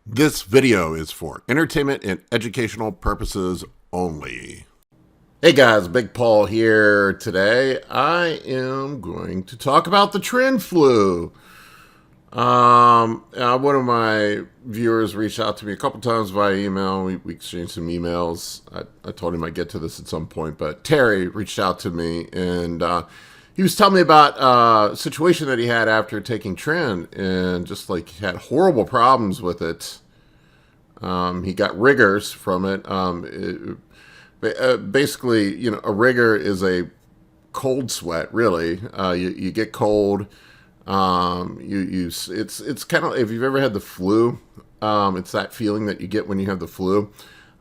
This video is for entertainment and educational purposes only. Hey guys, Big Paul here. Today I am going to talk about the Tren flu. One of my viewers reached out to me a couple times via email. We exchanged some emails. I told him I'd get to this at some point, but Terry reached out to me and he was telling me about a situation that he had after taking Tren and just like had horrible problems with it. He got rigors from it. Basically, you know, a rigor is a cold sweat. Really, you get cold. It's kind of, if you've ever had the flu, it's that feeling that you get when you have the flu.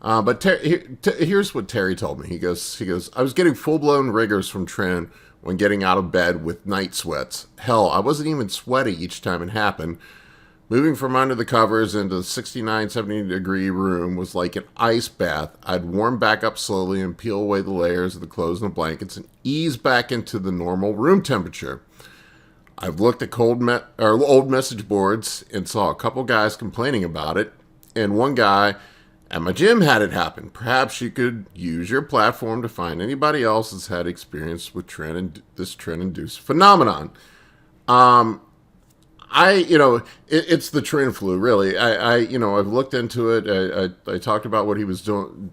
But here's what Terry told me. He goes, I was getting full blown rigors from Tren when getting out of bed with night sweats. Hell, I wasn't even sweaty each time it happened. Moving from under the covers into the 69, 70 degree room was like an ice bath. I'd warm back up slowly and peel away the layers of the clothes and the blankets and ease back into the normal room temperature. I've looked at old message boards and saw a couple guys complaining about it, and one guy at my gym had it happen. Perhaps you could use your platform to find anybody else that's had experience with this Tren-induced phenomenon. It's the Tren flu, really. I've looked into it. I talked about what he was doing,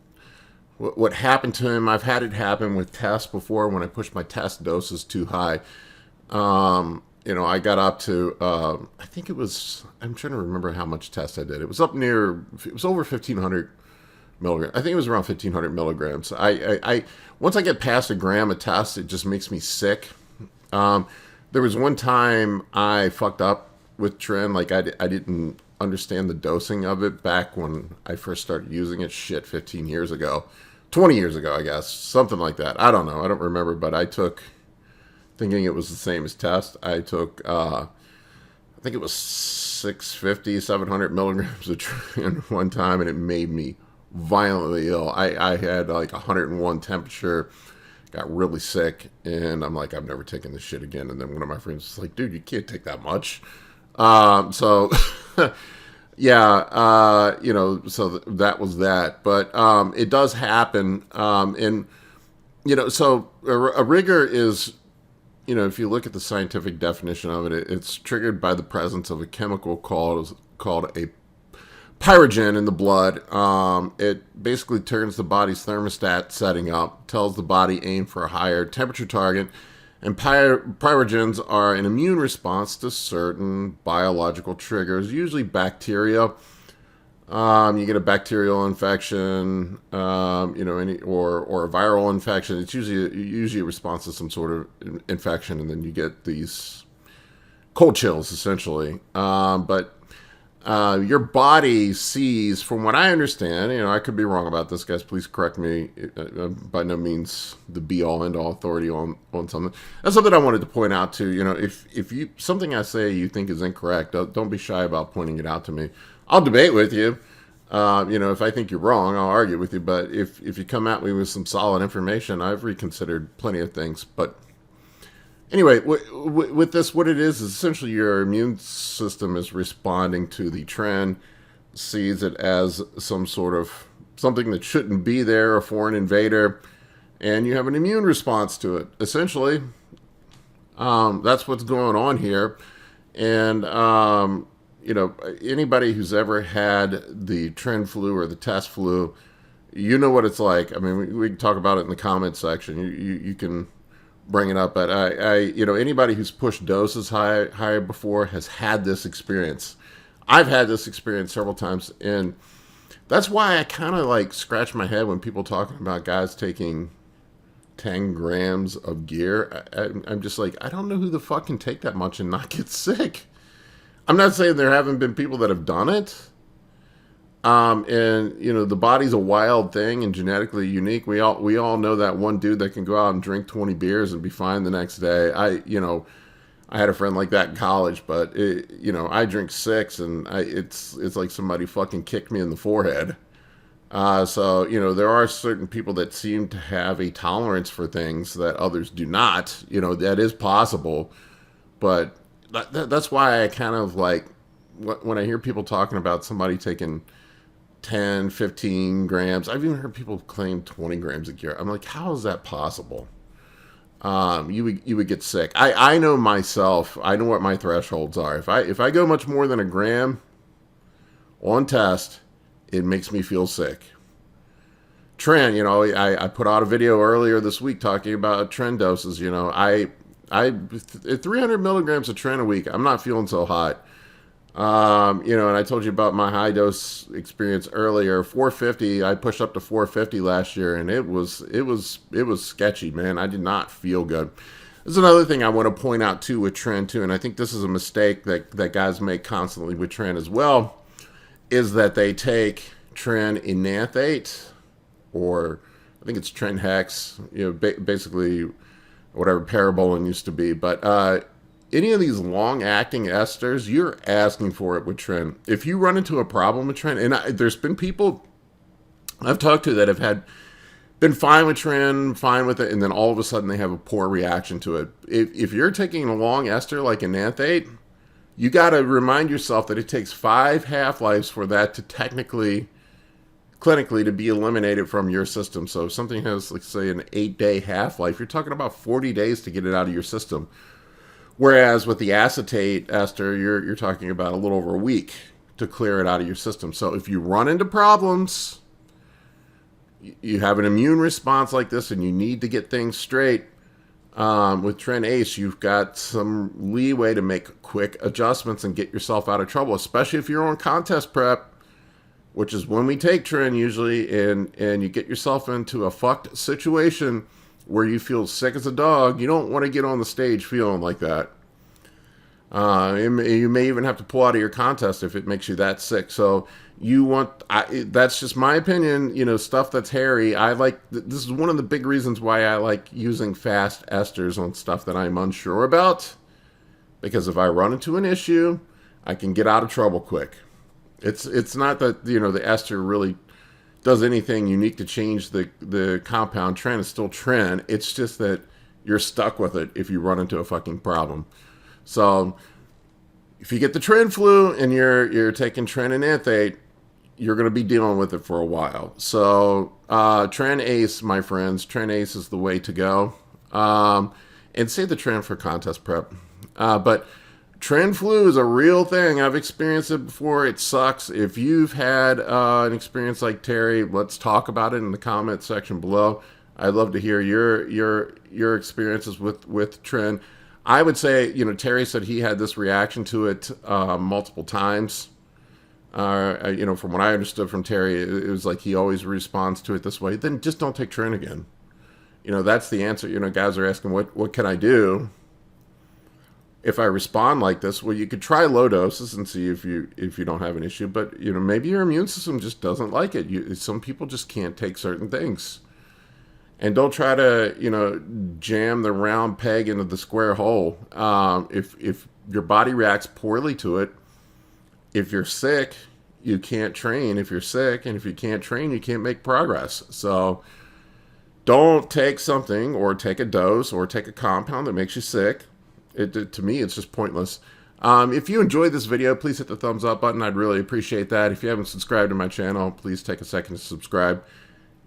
what happened to him. I've had it happen with tests before when I pushed my test doses too high. I got up to, I think it was, I'm trying to remember how much test I did. It was over 1,500 milligrams. I think it was around 1,500 milligrams. Once I get past a gram a test, it just makes me sick. There was one time I fucked up with Tren. Like I didn't understand the dosing of it back when I first started using it. 15 years ago, 20 years ago, I guess, something like that. I don't know. I don't remember, but I took, thinking it was the same as test, I took, I think it was 700 milligrams of Tren one time, and it made me violently ill. I had like 101 temperature, got really sick, and I'm like, I've never taken this shit again. And then one of my friends was like, dude, you can't take that much. So that was that. But it does happen. So a rigor is, if you look at the scientific definition of it, it's triggered by the presence of a chemical called a pyrogen in the blood. It basically turns the body's thermostat setting up, tells the body aim for a higher temperature target, and pyrogens are an immune response to certain biological triggers, usually bacteria. You get a bacterial infection, or a viral infection. It's usually a response to some sort of infection, and then you get these cold chills, essentially. But your body sees, from what I understand, I could be wrong about this, guys, please correct me. By no means the be-all, end-all authority on something. That's something I wanted to point out to, if you something I say you think is incorrect, don't be shy about pointing it out to me. I'll debate with you. If I think you're wrong, I'll argue with you. But if you come at me with some solid information, I've reconsidered plenty of things. But anyway, with this, what it is essentially your immune system is responding to the Tren, sees it as some sort of something that shouldn't be there, a foreign invader, and you have an immune response to it. Essentially, that's what's going on here. And, anybody who's ever had the Tren flu or the test flu, you know what it's like. I mean, we can talk about it in the comment section. You can bring it up, but anybody who's pushed doses high before has had this experience. I've had this experience several times, and that's why I kind of like scratch my head when people talking about guys taking 10 grams of gear. I'm just like, I don't know who the fuck can take that much and not get sick. I'm not saying there haven't been people that have done it. The body's a wild thing and genetically unique. We all know that one dude that can go out and drink 20 beers and be fine the next day. I had a friend like that in college, but I drink 6 and it's like somebody fucking kicked me in the forehead. There are certain people that seem to have a tolerance for things that others do not. That is possible, but that's why I kind of like when I hear people talking about somebody taking 10, 15 grams, I've even heard people claim 20 grams a year. I'm like, how is that possible? You would get sick. I know myself. I know what my thresholds are. If I go much more than a gram on test, it makes me feel sick. Tren, I put out a video earlier this week talking about Tren doses. 300 milligrams of Tren a week, I'm not feeling so hot. And I told you about my high dose experience earlier. 450, I pushed up to 450 last year, and it was sketchy, man. I did not feel good. There's another thing I want to point out too with Tren too, and I think this is a mistake that guys make constantly with Tren as well, is that they take Tren enanthate, or I think it's Tren hex, basically whatever parabolin used to be, but any of these long-acting esters, you're asking for it with Tren. If you run into a problem with Tren, and there's been people I've talked to that have been fine with Tren, fine with it, and then all of a sudden they have a poor reaction to it. If you're taking a long ester like enanthate, you got to remind yourself that it takes 5 half-lives for that to clinically to be eliminated from your system. So if something has, like, say, an 8-day half-life, you're talking about 40 days to get it out of your system. Whereas with the acetate ester, you're talking about a little over a week to clear it out of your system. So if you run into problems, you have an immune response like this, and you need to get things straight, with Tren Ace, you've got some leeway to make quick adjustments and get yourself out of trouble, especially if you're on contest prep, which is when we take Tren usually, and you get yourself into a fucked situation where you feel sick as a dog. You don't want to get on the stage feeling like that. You may even have to pull out of your contest if it makes you that sick. So that's just my opinion, stuff that's hairy. This is one of the big reasons why I like using fast esters on stuff that I'm unsure about, because if I run into an issue, I can get out of trouble quick. It's not that, the ester really does anything unique to change the compound. Tren is still Tren. It's just that you're stuck with it if you run into a fucking problem. So if you get the Tren flu and you're taking Tren enanthate, you're going to be dealing with it for a while. So Tren Ace, my friends, Tren Ace is the way to go. And save the Tren for contest prep. But Tren flu is a real thing. I've experienced it before. It sucks. If you've had an experience like Terry, let's talk about it in the comment section below. I'd love to hear your experiences with Tren. I would say, Terry said he had this reaction to it multiple times. From what I understood from Terry, it was like he always responds to it this way. Then just don't take Tren again. That's the answer. Guys are asking, what can I do if I respond like this? Well, you could try low doses and see if you don't have an issue, but maybe your immune system just doesn't like it. Some people just can't take certain things, and don't try to jam the round peg into the square hole. If your body reacts poorly to it, if you're sick, you can't train. If you're sick, and if you can't train, you can't make progress. So don't take something, or take a dose, or take a compound that makes you sick. To me, it's just pointless. If you enjoyed this video, please hit the thumbs up button. I'd really appreciate that. If you haven't subscribed to my channel, please take a second to subscribe.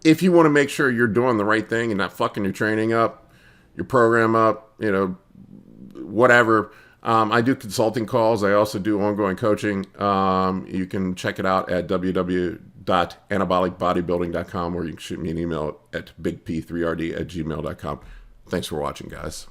If you want to make sure you're doing the right thing and not fucking your training up, your program up, whatever. I do consulting calls. I also do ongoing coaching. You can check it out at www.anabolicbodybuilding.com, or you can shoot me an email at bigp3rd@gmail.com. Thanks for watching, guys.